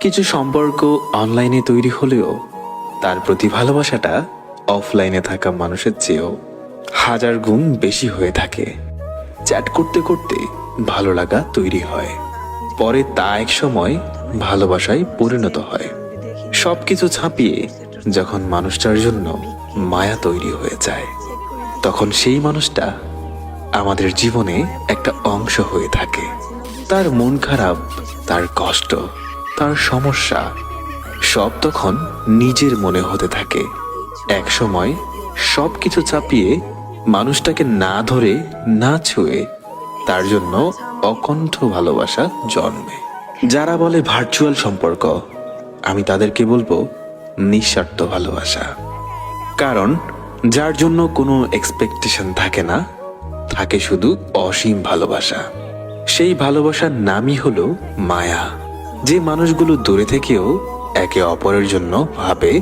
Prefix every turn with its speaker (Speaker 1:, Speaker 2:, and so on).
Speaker 1: কিছু সম্পর্ক অনলাইনে তৈরি হলেও তার প্রতি ভালোবাসাটা অফলাইনে থাকা মানুষের চেয়েও হাজার গুণ বেশি হয়ে থাকে। চ্যাট করতে করতে ভালো লাগা তৈরি হয়, পরে তা এক সময় ভালোবাসায় পরিণত হয়। সবকিছু ছাপিয়ে যখন মানুষটার জন্য মায়া তৈরি হয়ে যায়, তখন সেই মানুষটা আমাদের জীবনে একটা অংশ হয়ে থাকে। তার মন খারাপ, তার কষ্ট, তার সমস্যা সব তখন নিজের মনে হতে থাকে। এক সময় সবকিছু চাপিয়ে মানুষটাকে না ধরে না ছুঁয়ে তার জন্য অকণ্ঠ ভালোবাসা জন্মে। যারা বলে ভার্চুয়াল সম্পর্ক, আমি তাদেরকে বলবো নিঃস্বার্থ ভালোবাসা। কারণ যার জন্য কোনো এক্সপেকটেশন থাকে না, থাকে শুধু অসীম ভালোবাসা। সেই ভালোবাসার নামই হলো মায়া। যে মানুষগুলো দূরে থেকেও একে অপরের জন্য ভাবে